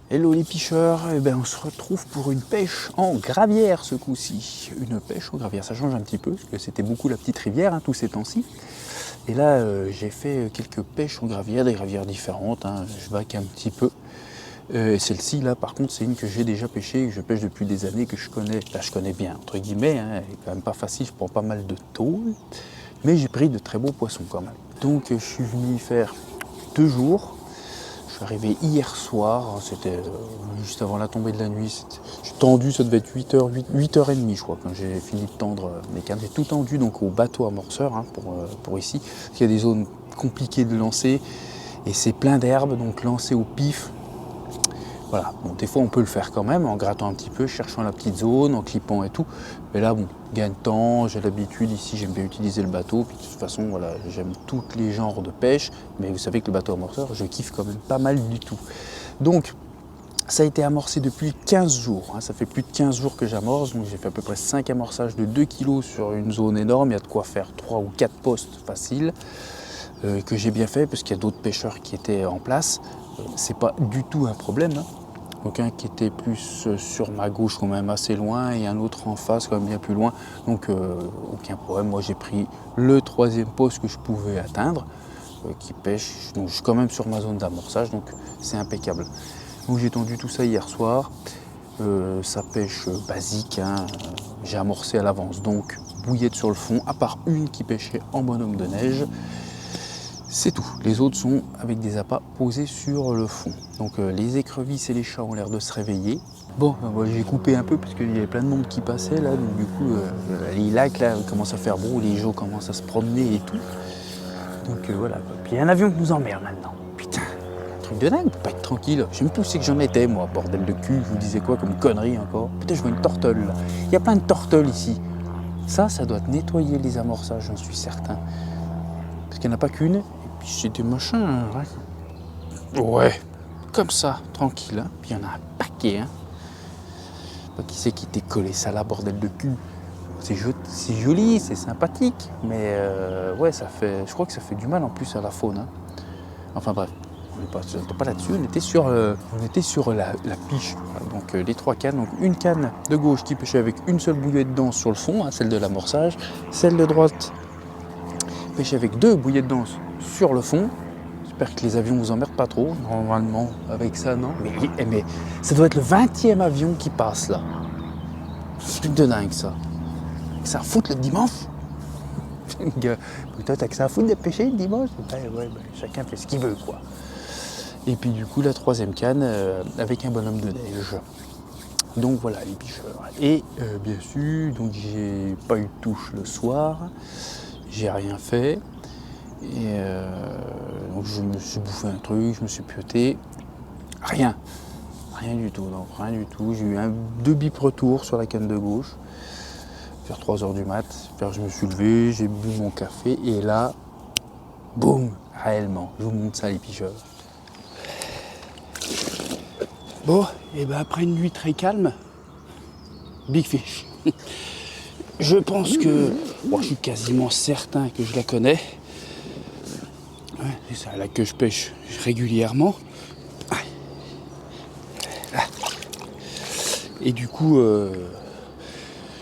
Hello les pêcheurs, eh ben, on se retrouve pour une pêche en gravière ce coup-ci. Une pêche en gravière, ça change un petit peu, parce que c'était beaucoup la petite rivière tous ces temps-ci. Et là, j'ai fait quelques pêches en gravière, des gravières différentes, je vaque un petit peu. Et celle-ci, là, par contre, c'est une que j'ai déjà pêchée, que je pêche depuis des années, que je connais bien, entre guillemets. Elle est quand même pas facile, je prends pas mal de tôles, mais j'ai pris de très beaux poissons quand même. Donc, je suis venu y faire 2 jours. Je suis arrivé hier soir, c'était juste avant la tombée de la nuit. J'ai tendu, ça devait être 8h30 je crois, quand j'ai fini de tendre mes cannes. J'ai tout tendu donc au bateau amorceur pour ici. Il y a des zones compliquées de lancer et c'est plein d'herbes, donc lancer au pif. Voilà, bon, des fois on peut le faire quand même en grattant un petit peu, cherchant la petite zone, en clippant et tout. Mais là, bon, gagne de temps, j'ai l'habitude ici, j'aime bien utiliser le bateau. Puis de toute façon, voilà, j'aime tous les genres de pêche. Mais vous savez que le bateau amorceur, je kiffe quand même pas mal du tout. Donc, ça a été amorcé depuis 15 jours. Ça fait plus de 15 jours que j'amorce. Donc j'ai fait à peu près 5 amorçages de 2 kg sur une zone énorme. Il y a de quoi faire 3 ou 4 postes faciles. Que j'ai bien fait parce qu'il y a d'autres pêcheurs qui étaient en place. C'est pas du tout un problème. Donc un qui était plus sur ma gauche quand même assez loin et un autre en face quand même bien plus loin. Donc aucun problème. Moi j'ai pris le 3e poste que je pouvais atteindre qui pêche. Donc je suis quand même sur ma zone d'amorçage, donc c'est impeccable. Donc j'ai tendu tout ça hier soir. Ça pêche basique. J'ai amorcé à l'avance. Donc bouillette sur le fond, à part une qui pêchait en bonhomme de neige. C'est tout. Les autres sont avec des appâts posés sur le fond. Donc les écrevisses et les chats ont l'air de se réveiller. Bon, moi j'ai coupé un peu parce qu'il y avait plein de monde qui passait là. Donc du coup, les lacs là commencent à faire beau, les gens commencent à se promener et tout. Donc voilà. Puis il y a un avion qui nous emmerde maintenant. Putain, truc de dingue, on peut pas être tranquille. Je sais même plus où c'est que j'en étais moi, bordel de cul. Je vous disais quoi comme connerie encore. Putain, je vois une tortelle là. Il y a plein de tortelles ici. Ça doit nettoyer les amorçages, j'en suis certain. Parce qu'il n'y en a pas qu'une. C'est des machins, ouais, comme ça, tranquille, Puis il y en a un paquet, Pas qui c'est qui t'est collé ça là, bordel de cul. C'est joli, c'est sympathique, mais ouais, je crois que ça fait du mal en plus à la faune, Enfin bref, on n'était pas là-dessus, on était sur la piche. Donc les 3 cannes, donc une canne de gauche qui pêchait avec une seule bouillette dense sur le fond, celle de l'amorçage, celle de droite pêchait avec 2 bouillettes denses sur le fond. J'espère que les avions vous emmerdent pas trop, normalement, avec ça, non mais ça doit être le 20e avion qui passe, là. C'est un truc de dingue, ça. Ça fout le dimanche. Putain, t'as que ça à foutre de pêcher le dimanche? Ouais, chacun fait ce qu'il veut, quoi. Et puis, du coup, la 3e canne, avec un bonhomme de neige. Donc, voilà, les pêcheurs. Et, bien sûr, donc j'ai pas eu de touche le soir. J'ai rien fait. Et donc je me suis bouffé un truc, je me suis pioté. Rien du tout, non, rien du tout. J'ai eu 2 bips retour sur la canne de gauche, vers 3h du mat. Je me suis levé, j'ai bu mon café et là, boum, réellement, je vous montre ça les picheurs. Bon, et ben après une nuit très calme, big fish. Je pense que, je suis quasiment certain que je la connais. Ouais, c'est ça là que je pêche régulièrement. Et du coup,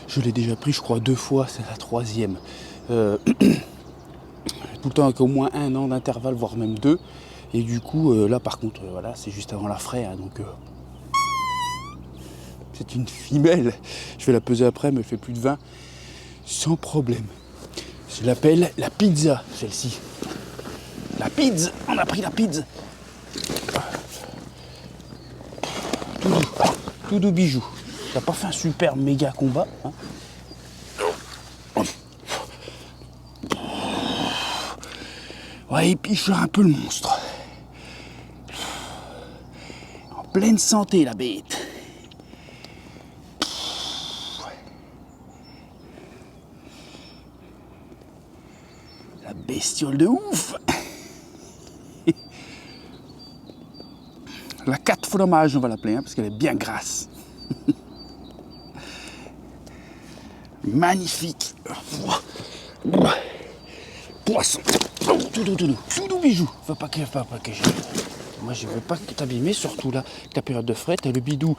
je l'ai déjà pris, je crois, 2 fois, c'est la 3e. Tout le temps avec au moins 1 an d'intervalle, voire même 2. Et du coup, là par contre, voilà, c'est juste avant la fraie, donc c'est une femelle. Je vais la peser après, mais elle fait plus de 20, sans problème. Je l'appelle la pizza, celle-ci. La pizza, on a pris la pizza. Tout doux bijou. T'as pas fait un super méga combat, Ouais, et puis je suis un peu le monstre. En pleine santé, la bête. La bestiole de ouf. La 4 fromages, on va l'appeler, parce qu'elle est bien grasse. Magnifique. Poisson. Tout doux bijou. Faut pas que je... moi je veux pas t'abîmer, surtout là, la période de frais, t'as le bidou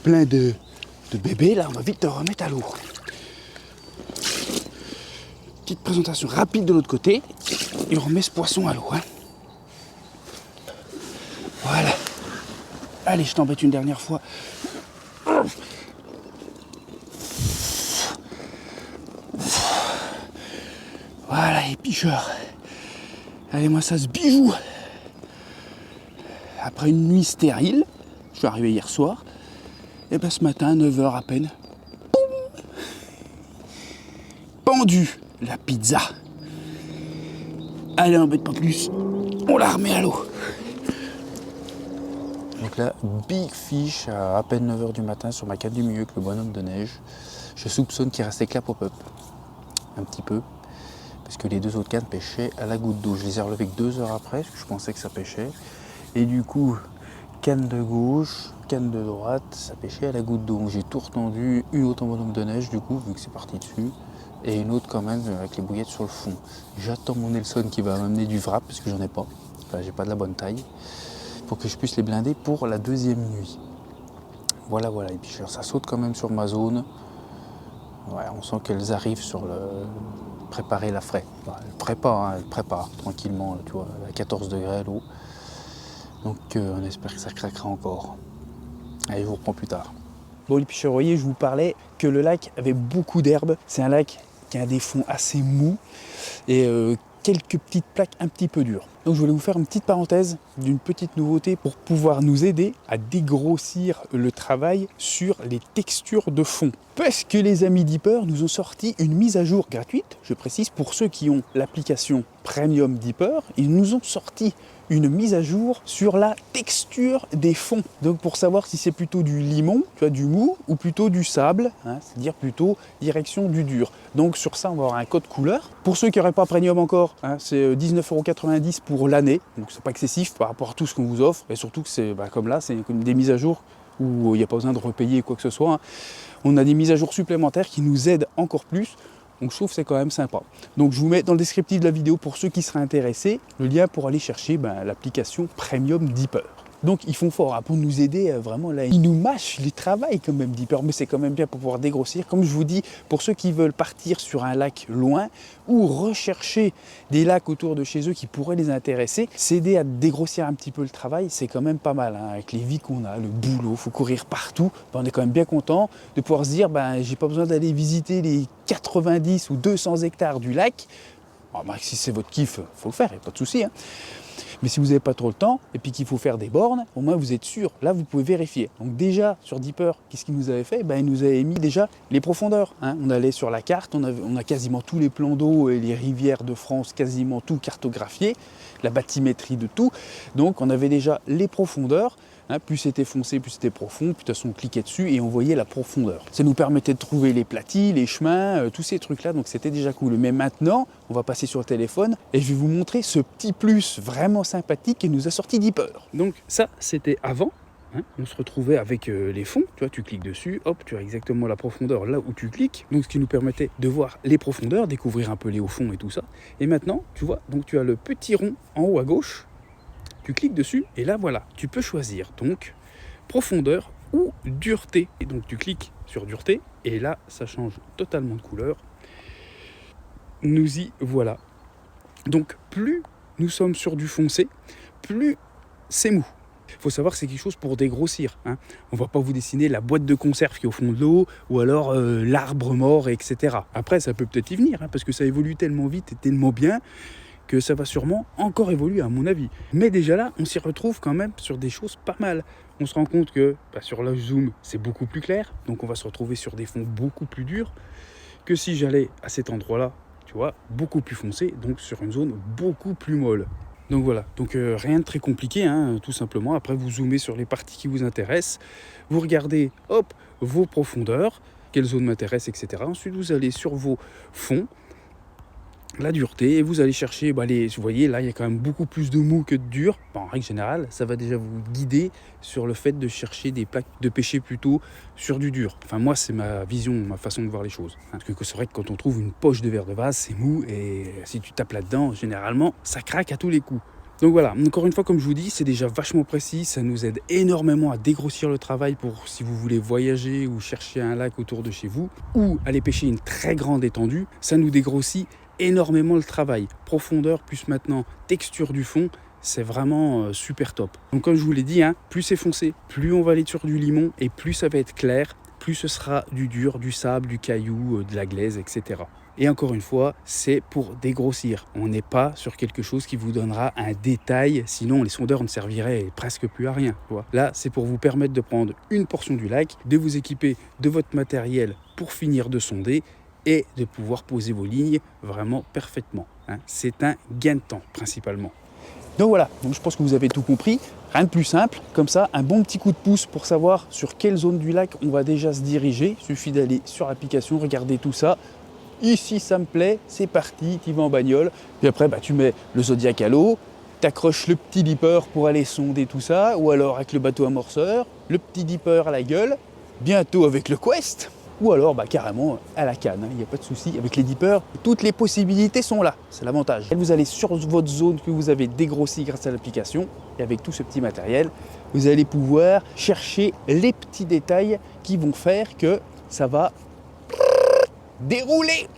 plein de bébés, là on va vite te remettre à l'eau. Petite présentation rapide de l'autre côté, et on remet ce poisson à l'eau. Hein. Voilà. Allez, je t'embête une dernière fois. Voilà les pêcheurs. Allez, moi ça se bijou. Après une nuit stérile, je suis arrivé hier soir, et ben ce matin, 9h à peine, pendu la pizza. Allez, on n'embête pas plus, on la remet à l'eau. Donc là, big fish à peine 9h du matin sur ma canne du milieu avec le bonhomme de neige. Je soupçonne qu'il restait que la pop-up, un petit peu, parce que les deux autres cannes pêchaient à la goutte d'eau. Je les ai relevées que 2 heures après, parce que je pensais que ça pêchait. Et du coup, canne de gauche, canne de droite, ça pêchait à la goutte d'eau. J'ai tout retendu, une autre en bonhomme de neige du coup, vu que c'est parti dessus, et une autre quand même avec les bouillettes sur le fond. J'attends mon Nelson qui va m'amener du wrap, parce que j'en ai pas. Enfin, j'ai pas de la bonne taille, pour que je puisse les blinder pour la deuxième nuit. Voilà, et puis ça saute quand même sur ma zone. Ouais, on sent qu'elles arrivent sur le... préparer la fraie. Elle prépare tranquillement, tu vois, à 14 degrés l'eau. Donc on espère que ça craquera encore. Allez, je vous reprends plus tard. Bon les pêcheurs, vous voyez, je vous parlais que le lac avait beaucoup d'herbe. C'est un lac qui a des fonds assez mous et quelques petites plaques un petit peu dures. Donc je voulais vous faire une petite parenthèse d'une petite nouveauté pour pouvoir nous aider à dégrossir le travail sur les textures de fond. Parce que les amis Deeper nous ont sorti une mise à jour gratuite, je précise, pour ceux qui ont l'application Premium Deeper, ils nous ont sorti une mise à jour sur la texture des fonds. Donc pour savoir si c'est plutôt du limon, tu vois, du mou, ou plutôt du sable, hein, c'est-à-dire plutôt direction du dur. Donc sur ça, on va avoir un code couleur. Pour ceux qui n'auraient pas Premium encore, hein, c'est 19,90 € pour l'année. Donc c'est pas excessif par rapport à tout ce qu'on vous offre. Et surtout que c'est comme là, c'est comme des mises à jour où il n'y a pas besoin de repayer quoi que ce soit. Hein. On a des mises à jour supplémentaires qui nous aident encore plus. Donc je trouve que c'est quand même sympa. Donc je vous mets dans le descriptif de la vidéo pour ceux qui seraient intéressés, le lien pour aller chercher l'application Premium Deeper. Donc ils font fort pour nous aider vraiment là. Ils nous mâchent les travails quand même Deeper, mais c'est quand même bien pour pouvoir dégrossir. Comme je vous dis, pour ceux qui veulent partir sur un lac loin ou rechercher des lacs autour de chez eux qui pourraient les intéresser, s'aider à dégrossir un petit peu le travail, c'est quand même pas mal. Hein. Avec les vies qu'on a, le boulot, il faut courir partout. On est quand même bien content de pouvoir se dire, j'ai pas besoin d'aller visiter les 90 ou 200 hectares du lac. Si c'est votre kiff, il faut le faire, il n'y a pas de souci. Hein. Mais si vous n'avez pas trop le temps et puis qu'il faut faire des bornes, au moins vous êtes sûr. Là, vous pouvez vérifier. Donc déjà, sur Deeper, qu'est-ce qu'il nous avait fait ? Il nous avait mis déjà les profondeurs. Hein. On allait sur la carte, on a quasiment tous les plans d'eau et les rivières de France, quasiment tout cartographié, la bathymétrie de tout. Donc on avait déjà les profondeurs. Hein, plus c'était foncé, plus c'était profond, puis de toute façon on cliquait dessus et on voyait la profondeur. Ça nous permettait de trouver les platis, les chemins, tous ces trucs-là, donc c'était déjà cool. Mais maintenant, on va passer sur le téléphone et je vais vous montrer ce petit plus vraiment sympathique qui nous a sorti Deeper. Donc ça, c'était avant. Hein, on se retrouvait avec les fonds, tu vois, tu cliques dessus, hop, tu as exactement la profondeur là où tu cliques, donc ce qui nous permettait de voir les profondeurs, découvrir un peu les hauts fonds et tout ça. Et maintenant, tu vois, donc tu as le petit rond en haut à gauche. Tu cliques dessus et là voilà, tu peux choisir donc profondeur ou dureté. Et donc tu cliques sur dureté et là ça change totalement de couleur. Nous y voilà. Donc plus nous sommes sur du foncé, plus c'est mou. Il faut savoir que c'est quelque chose pour dégrossir. Hein. On ne va pas vous dessiner la boîte de conserve qui est au fond de l'eau ou alors l'arbre mort, etc. Après ça peut peut-être y venir parce que ça évolue tellement vite et tellement bien que ça va sûrement encore évoluer à mon avis. Mais déjà là, on s'y retrouve quand même sur des choses pas mal. On se rend compte que sur le zoom, c'est beaucoup plus clair, donc on va se retrouver sur des fonds beaucoup plus durs que si j'allais à cet endroit-là, tu vois, beaucoup plus foncé, donc sur une zone beaucoup plus molle. Donc voilà, donc rien de très compliqué, hein, tout simplement. Après, vous zoomez sur les parties qui vous intéressent, vous regardez, hop, vos profondeurs, quelle zone m'intéresse, etc. Ensuite, vous allez sur vos fonds, la dureté, et vous allez chercher, vous voyez là il y a quand même beaucoup plus de mou que de dur. En règle générale, ça va déjà vous guider sur le fait de chercher des plaques de pêcher plutôt sur du dur. Enfin moi c'est ma vision, ma façon de voir les choses. Parce que c'est vrai que quand on trouve une poche de verre de vase, c'est mou et si tu tapes là-dedans, généralement ça craque à tous les coups. Donc voilà, encore une fois, comme je vous dis, c'est déjà vachement précis, ça nous aide énormément à dégrossir le travail pour si vous voulez voyager ou chercher un lac autour de chez vous, ou aller pêcher une très grande étendue, ça nous dégrossit énormément le travail. Profondeur plus maintenant texture du fond, c'est vraiment super top. Donc comme je vous l'ai dit, plus c'est foncé, plus on va aller sur du limon et plus ça va être clair, plus ce sera du dur, du sable, du caillou, de la glaise, etc. Et encore une fois, c'est pour dégrossir. On n'est pas sur quelque chose qui vous donnera un détail, sinon les sondeurs ne serviraient presque plus à rien. Là, c'est pour vous permettre de prendre une portion du lac, de vous équiper de votre matériel pour finir de sonder et de pouvoir poser vos lignes vraiment parfaitement. C'est un gain de temps principalement. Donc voilà, donc je pense que vous avez tout compris. Rien de plus simple, comme ça, un bon petit coup de pouce pour savoir sur quelle zone du lac on va déjà se diriger. Il suffit d'aller sur l'application, regarder tout ça. Ici ça me plaît, c'est parti, tu vas en bagnole. Puis après tu mets le Zodiac à l'eau, tu accroches le petit dipper pour aller sonder tout ça, ou alors avec le bateau amorceur, le petit dipper à la gueule, bientôt avec le Quest, ou alors carrément à la canne, il n'y a pas de souci. Avec les dippers, toutes les possibilités sont là, c'est l'avantage. Vous allez sur votre zone que vous avez dégrossie grâce à l'application, et avec tout ce petit matériel, vous allez pouvoir chercher les petits détails qui vont faire que ça va dérouler.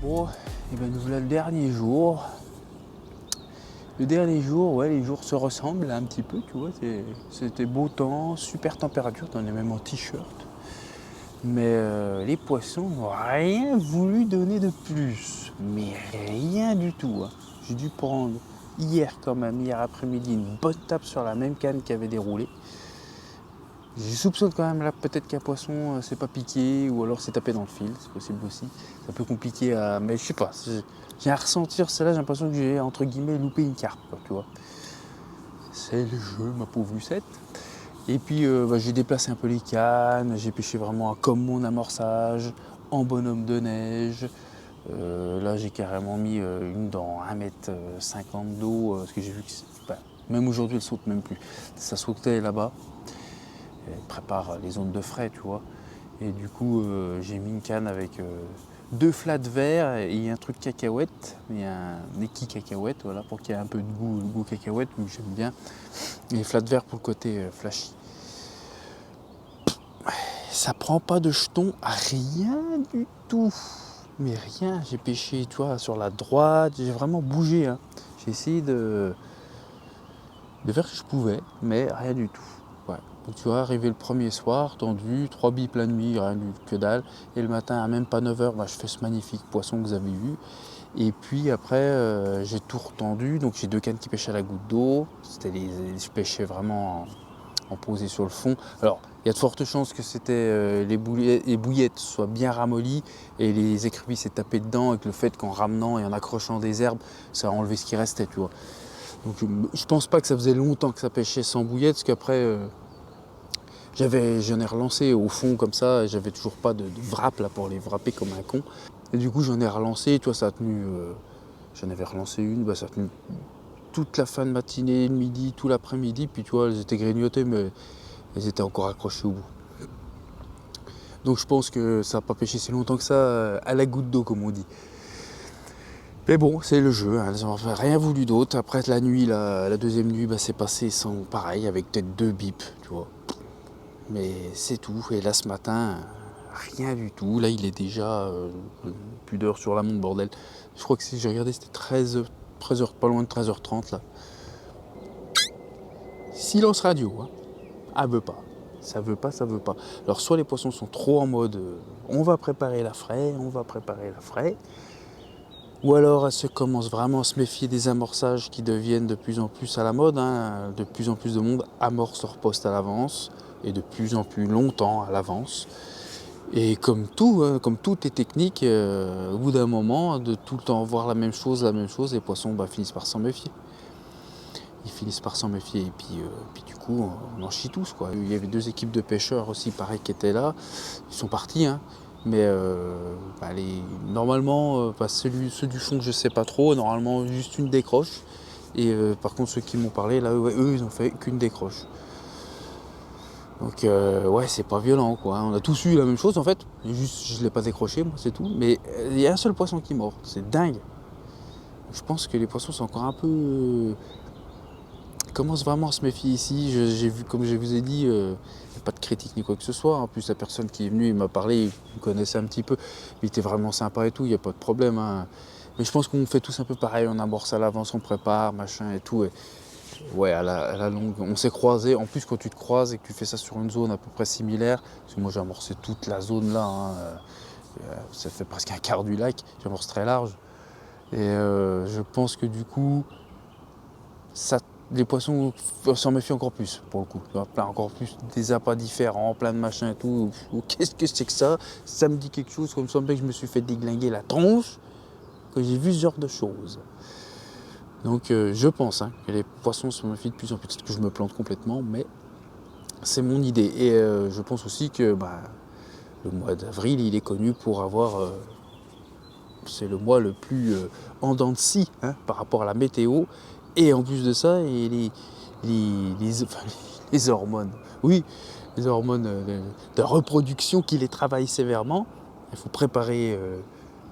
Bon, et nous voilà le dernier jour. Le dernier jour, ouais, les jours se ressemblent un petit peu, tu vois. C'était beau temps, super température, on est même en t-shirt. Mais les poissons n'ont rien voulu donner de plus. Mais rien du tout. J'ai dû prendre hier après-midi, une bonne tape sur la même canne qui avait déroulé. Je soupçonne quand même là peut-être qu'un poisson s'est pas piqué ou alors s'est tapé dans le fil, c'est possible aussi. C'est un peu compliqué à. Mais je sais pas, j'ai à ressentir celle-là, j'ai l'impression que j'ai entre guillemets loupé une carpe, tu vois. C'est le jeu, ma pauvre Lucette. Et puis j'ai déplacé un peu les cannes, j'ai pêché vraiment comme mon amorçage, en bonhomme de neige. Là j'ai carrément mis une dans 1,50 m d'eau, parce que j'ai vu que même aujourd'hui elle saute même plus. Ça sautait là-bas. Elle prépare les zones de frais, tu vois. Et du coup, j'ai mis une canne avec 2 flats verts et un truc cacahuète, et un équi cacahuète, voilà, pour qu'il y ait un peu de goût, le goût cacahuète, que j'aime bien. Et les flats verts pour le côté flashy. Ça prend pas de jetons, rien du tout. Mais rien, j'ai pêché, tu vois, sur la droite, j'ai vraiment bougé. J'ai essayé de faire ce que je pouvais, mais rien du tout. Ouais. Donc tu vois, arrivé le premier soir, tendu, 3 bips la nuit, rien du que dalle. Et le matin, à même pas 9h, je fais ce magnifique poisson que vous avez vu. Et puis après, j'ai tout retendu. Donc j'ai 2 cannes qui pêchaient à la goutte d'eau. Je pêchais vraiment en posé sur le fond. Alors, il y a de fortes chances que c'était les bouillettes soient bien ramollies et les écrevisses s'est tapé dedans et que le fait qu'en ramenant et en accrochant des herbes, ça a enlevé ce qui restait, tu vois. Donc je pense pas que ça faisait longtemps que ça pêchait sans bouillette, parce qu'après j'en ai relancé au fond comme ça, et j'avais toujours pas de wrap là pour les wrapper comme un con. Et du coup j'en ai relancé, toi ça a tenu, j'en avais relancé une, ça a tenu toute la fin de matinée, le midi, tout l'après-midi, puis tu vois elles étaient grignotées mais elles étaient encore accrochées au bout. Donc je pense que ça n'a pas pêché si longtemps que ça à la goutte d'eau comme on dit. Mais bon, c'est le jeu, hein, elles n'ont rien voulu d'autre. Après la nuit, la deuxième nuit, c'est passé sans pareil, avec peut-être 2 bips, tu vois. Mais c'est tout. Et là, ce matin, rien du tout. Là, il est déjà plus d'heures sur la montre, bordel. Je crois que si j'ai regardé, c'était 13h, pas loin de 13h30, là. Silence radio, hein. Ah, veut pas. Ça veut pas, ça veut pas. Alors, soit les poissons sont trop en mode on va préparer la fraie, on va préparer la fraie. Ou alors, elles se commencent vraiment à se méfier des amorçages qui deviennent de plus en plus à la mode, hein. De plus en plus de monde amorce leur poste à l'avance et de plus en plus longtemps à l'avance. Et comme tout, hein, comme tout est technique, au bout d'un moment, de tout le temps voir la même chose, les poissons finissent par s'en méfier. Ils finissent par s'en méfier et puis du coup on en chie tous, quoi. Il y avait 2 équipes de pêcheurs aussi pareil qui étaient là, ils sont partis, hein. Mais normalement ceux du fond je sais pas trop, normalement juste une décroche. Et par contre ceux qui m'ont parlé là, eux ils ont fait qu'une décroche. Donc ouais, c'est pas violent, quoi. On a tous eu la même chose en fait, juste je l'ai pas décroché, moi c'est tout. Mais il y a un seul poisson qui mord, c'est dingue. Je pense que les poissons sont encore un peu commence vraiment à se méfier ici. J'ai vu, comme je vous ai dit, pas de critique ni quoi que ce soit. En plus, la personne qui est venue, il m'a parlé, il me connaissait un petit peu. Il était vraiment sympa et tout, il n'y a pas de problème, hein. Mais je pense qu'on fait tous un peu pareil, on amorce à l'avance, on prépare, machin et tout. Et ouais, à la longue, on s'est croisés. En plus, quand tu te croises et que tu fais ça sur une zone à peu près similaire, parce que moi j'ai amorcé toute la zone là, hein, ça fait presque un quart du lac, j'amorce très large. Et je pense que du coup, les poissons s'en méfient encore plus, pour le coup. Encore plus des appâts différents, plein de machins et tout. Qu'est-ce que c'est que ça? Ça me dit quelque chose, comme ça, que je me suis fait déglinguer la tronche, que j'ai vu ce genre de choses. Donc je pense que les poissons se méfient de plus en plus. Peut-être que je me plante complètement, mais c'est mon idée. Et je pense aussi que le mois d'avril, il est connu pour avoir... c'est le mois le plus en dents de scie, hein, par rapport à la météo. Et en plus de ça, les hormones, oui, les hormones de reproduction qui les travaillent sévèrement. Il faut préparer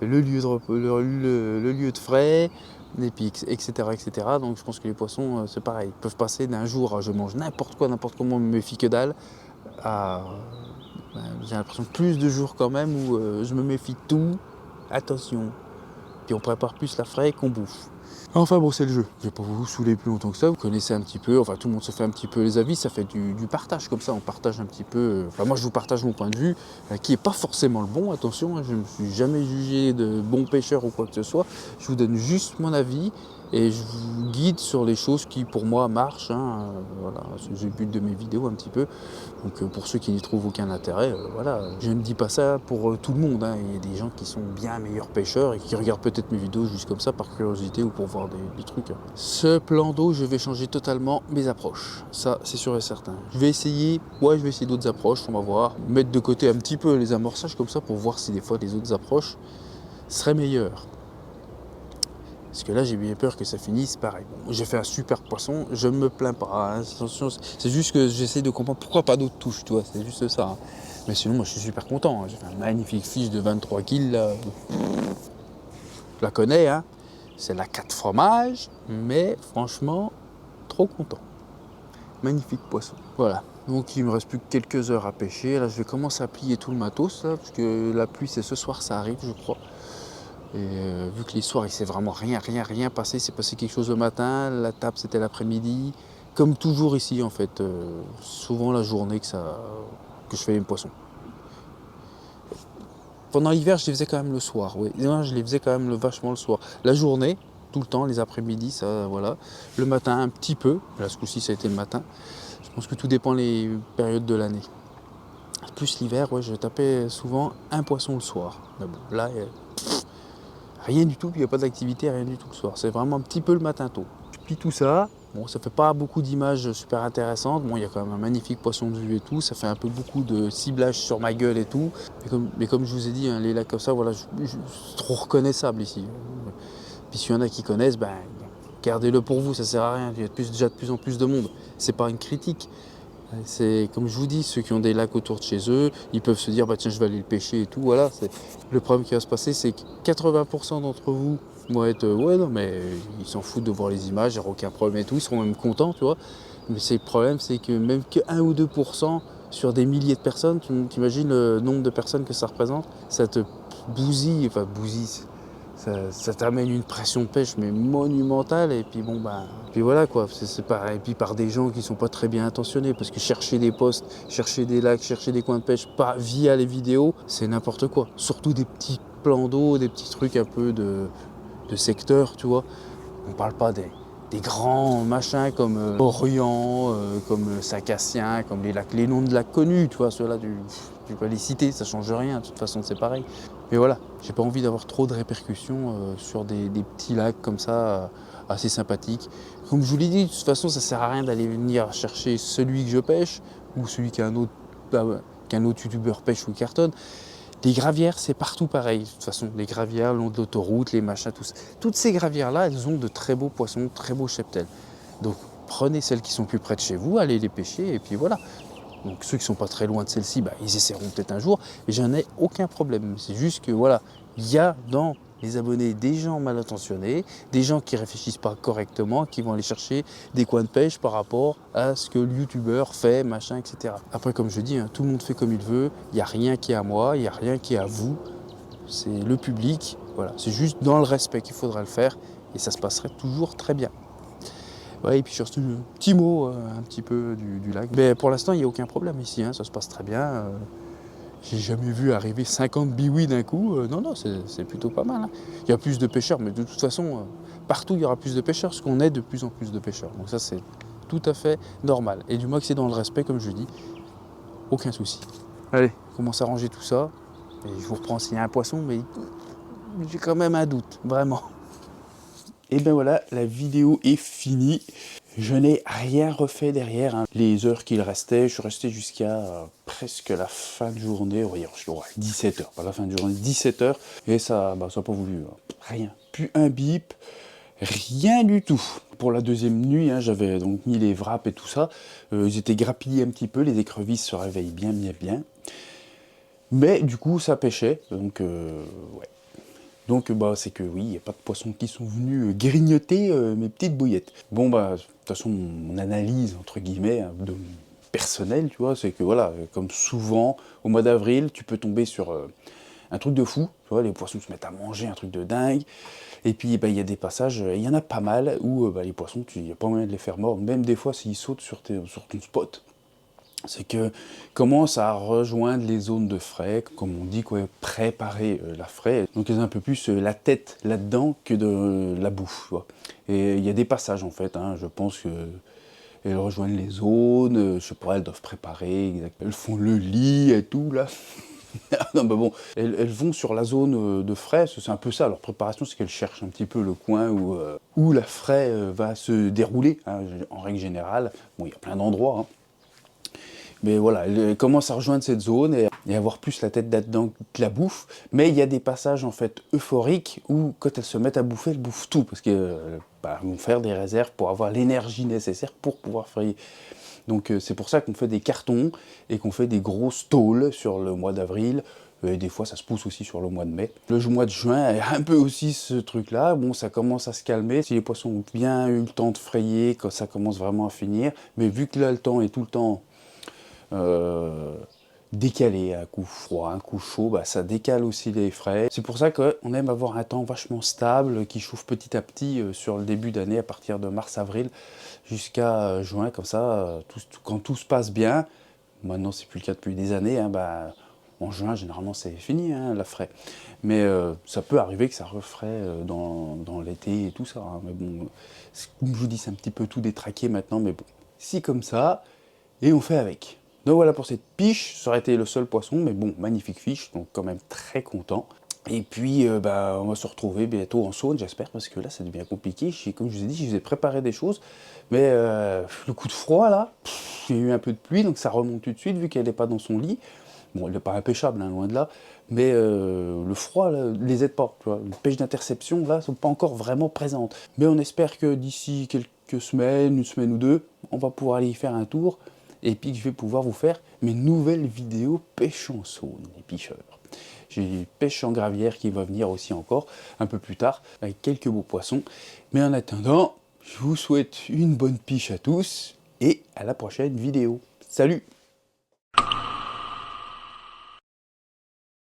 le lieu de frais, et puis, etc., etc. Donc je pense que les poissons, c'est pareil, ils peuvent passer d'un jour à je mange n'importe quoi, n'importe comment, me méfie que dalle, à j'ai l'impression plus de jours quand même où je me méfie de tout, attention. Puis on prépare plus la fraie qu'on bouffe. Enfin bon, c'est le jeu. Je vais pas vous saouler plus longtemps que ça. Vous connaissez un petit peu, enfin tout le monde se fait un petit peu les avis, ça fait du partage comme ça. On partage un petit peu. Enfin moi je vous partage mon point de vue, qui est pas forcément le bon. Attention, je ne me suis jamais jugé de bon pêcheur ou quoi que ce soit. Je vous donne juste mon avis et je vous guide sur les choses qui pour moi marchent. Voilà, c'est le but de mes vidéos un petit peu. Donc pour ceux qui n'y trouvent aucun intérêt, voilà, je ne dis pas ça pour tout le monde, hein. Il y a des gens qui sont bien meilleurs pêcheurs et qui regardent peut-être mes vidéos juste comme ça par curiosité ou pour voir des trucs. Ce plan d'eau, je vais changer totalement mes approches. Ça, c'est sûr et certain. Je vais essayer d'autres approches, on va voir. Mettre de côté un petit peu les amorçages comme ça pour voir si des fois les autres approches seraient meilleures. Parce que là, j'ai bien peur que ça finisse pareil. Bon, j'ai fait un super poisson, je ne me plains pas, hein. Attention, c'est juste que j'essaie de comprendre pourquoi pas d'autres touches, tu vois, c'est juste ça, hein. Mais sinon, moi, je suis super content, hein. J'ai fait un magnifique fiche de 23 kills, là. Je la connais, hein. C'est la 4 fromages, mais franchement, trop content. Magnifique poisson. Voilà. Donc, il me reste plus que quelques heures à pêcher. Là, je vais commencer à plier tout le matos, là, parce que la pluie, c'est ce soir, ça arrive, je crois. Et vu que les soirs il s'est vraiment rien passé, il s'est passé quelque chose le matin, la table c'était l'après-midi, comme toujours ici en fait, souvent la journée que je fais les poissons. Pendant l'hiver je les faisais quand même le soir, oui, je les faisais quand même vachement le soir. La journée, tout le temps, les après-midi, ça voilà. Le matin un petit peu, là ce coup-ci ça a été le matin. Je pense que tout dépend des périodes de l'année. Plus l'hiver, ouais, je tapais souvent un poisson le soir. Mais bon, là, rien du tout, il n'y a pas d'activité, rien du tout le soir. C'est vraiment un petit peu le matin tôt. Je plie tout ça. Bon, ça fait pas beaucoup d'images super intéressantes. Bon, il y a quand même un magnifique poisson de vue et tout. Ça fait un peu beaucoup de ciblage sur ma gueule et tout. Mais comme je vous ai dit, hein, les lacs comme ça, voilà, c'est trop reconnaissable ici. Puis s'il y en a qui connaissent, gardez-le pour vous, ça sert à rien. Il y a déjà de plus en plus de monde. C'est pas une critique. C'est comme je vous dis, ceux qui ont des lacs autour de chez eux, ils peuvent se dire bah tiens je vais aller le pêcher et tout. Voilà, le problème qui va se passer, c'est que 80% d'entre vous vont être ouais non mais ils s'en foutent de voir les images, il n'y aura aucun problème et tout, ils seront même contents, tu vois. Mais le problème c'est que même que 1 ou 2% sur des milliers de personnes, tu imagines le nombre de personnes que ça représente, ça te bousille, enfin bousille. Ça t'amène une pression de pêche mais monumentale et puis bon ben puis voilà quoi, c'est pareil. Et puis par des gens qui sont pas très bien intentionnés parce que chercher des postes, chercher des lacs, chercher des coins de pêche pas via les vidéos, c'est n'importe quoi. Surtout des petits plans d'eau, des petits trucs un peu de secteur, tu vois. On parle pas des grands machins comme Orient, comme Sacassien, comme les noms de lacs connus, tu vois, ceux-là tu peux les citer, ça change rien, de toute façon c'est pareil. Mais voilà, j'ai pas envie d'avoir trop de répercussions sur des petits lacs comme ça, assez sympathiques. Comme je vous l'ai dit, de toute façon ça sert à rien d'aller venir chercher celui que je pêche, ou celui qu'un autre youtubeur pêche ou cartonne. Les gravières, c'est partout pareil. De toute façon, les gravières, le long de l'autoroute, les machins, toutes ces gravières-là, elles ont de très beaux poissons, très beaux cheptels. Donc, prenez celles qui sont plus près de chez vous, allez les pêcher, et puis voilà. Donc, ceux qui sont pas très loin de celles-ci, bah, ils essaieront peut-être un jour, et j'en ai aucun problème. C'est juste que, voilà, il y a dans les abonnés des gens mal intentionnés, des gens qui réfléchissent pas correctement, qui vont aller chercher des coins de pêche par rapport à ce que le youtubeur fait, machin, etc. Après, comme je dis, hein, tout le monde fait comme il veut, il n'y a rien qui est à moi, il n'y a rien qui est à vous, c'est le public, voilà, c'est juste dans le respect qu'il faudra le faire, et ça se passerait toujours très bien. Ouais, et puis surtout, un petit mot un petit peu du lac. Mais pour l'instant, il n'y a aucun problème ici, hein, ça se passe très bien. J'ai jamais vu arriver 50 biouis d'un coup. Non, non, c'est plutôt pas mal. Hein. Il y a plus de pêcheurs, mais de toute façon, partout il y aura plus de pêcheurs, parce qu'on est de plus en plus de pêcheurs. Donc ça, c'est tout à fait normal. Et du moins que c'est dans le respect, comme je dis, aucun souci. Allez, on commence à ranger tout ça. Et je vous reprends s'il y a un poisson, mais j'ai quand même un doute, vraiment. Et ben voilà, la vidéo est finie. Je n'ai rien refait derrière. Hein. Les heures qu'il restait, je suis resté jusqu'à presque la fin de journée. Ouais, 17h, pas la fin de journée, 17h. Et ça, ça n'a pas voulu. Rien. Plus un bip, rien du tout. Pour la deuxième nuit, hein, j'avais donc mis les wraps et tout ça. Ils étaient grappillés un petit peu, les écrevisses se réveillent bien, bien, bien. Mais du coup, ça pêchait. Donc, ouais. Donc c'est que oui, il n'y a pas de poissons qui sont venus grignoter mes petites bouillettes. Bon de toute façon mon analyse entre guillemets de personnelle, tu vois, c'est que voilà, comme souvent au mois d'avril, tu peux tomber sur un truc de fou, tu vois, les poissons se mettent à manger un truc de dingue. Et puis il y a des passages, il y en a pas mal où les poissons, il n'y a pas moyen de les faire mordre, même des fois s'ils sautent sur ton spot. C'est que commence à rejoindre les zones de frais, comme on dit, quoi, préparer la frais. Donc ils ont un peu plus la tête là-dedans que de la bouffe. Quoi. Et il y a des passages en fait, hein, je pense que elles rejoignent les zones, je sais pas, elles doivent préparer, elles font le lit et tout là. Non mais bon, elles vont sur la zone de frais, c'est un peu ça, leur préparation, c'est qu'elles cherchent un petit peu le coin où la frais va se dérouler, hein, en règle générale. Bon, il y a plein d'endroits, hein. Mais voilà, elle commence à rejoindre cette zone et avoir plus la tête là-dedans que la bouffe. Mais il y a des passages en fait euphoriques où quand elles se mettent à bouffer, elles bouffent tout parce qu'elles vont faire des réserves pour avoir l'énergie nécessaire pour pouvoir frayer. Donc c'est pour ça qu'on fait des cartons et qu'on fait des grosses tôles sur le mois d'avril. Et des fois ça se pousse aussi sur le mois de mai. Le mois de juin est un peu aussi ce truc-là. Bon, ça commence à se calmer. Si les poissons ont bien eu le temps de frayer, quand ça commence vraiment à finir. Mais vu que là le temps est tout le temps décalé, un coup froid, un coup chaud, ça décale aussi les frais. C'est pour ça qu'on aime avoir un temps vachement stable qui chauffe petit à petit sur le début d'année à partir de mars-avril jusqu'à juin, comme ça, quand tout se passe bien. Maintenant c'est plus le cas depuis des années, hein, en juin généralement c'est fini hein, la frais. Mais ça peut arriver que ça refraie dans l'été et tout ça. Hein. Mais bon, comme je vous dis, c'est un petit peu tout détraqué maintenant, mais bon, si comme ça, et on fait avec. Donc voilà pour cette piche, ça aurait été le seul poisson, mais bon, magnifique fiche, donc quand même très content. Et puis on va se retrouver bientôt en Saône, j'espère, parce que là ça devient compliqué. Comme je vous ai dit, je vous ai préparé des choses, mais le coup de froid là, il y a eu un peu de pluie, donc ça remonte tout de suite, vu qu'elle n'est pas dans son lit. Bon, elle n'est pas impêchable, hein, loin de là, mais le froid là, les aide pas. Tu vois. Les pêches d'interception là sont pas encore vraiment présentes. Mais on espère que d'ici quelques semaines, une semaine ou deux, on va pouvoir aller y faire un tour et puis que je vais pouvoir vous faire mes nouvelles vidéos pêche en saône, les pêcheurs. J'ai pêche en gravière qui va venir aussi encore un peu plus tard avec quelques beaux poissons. Mais en attendant, je vous souhaite une bonne pêche à tous et à la prochaine vidéo. Salut!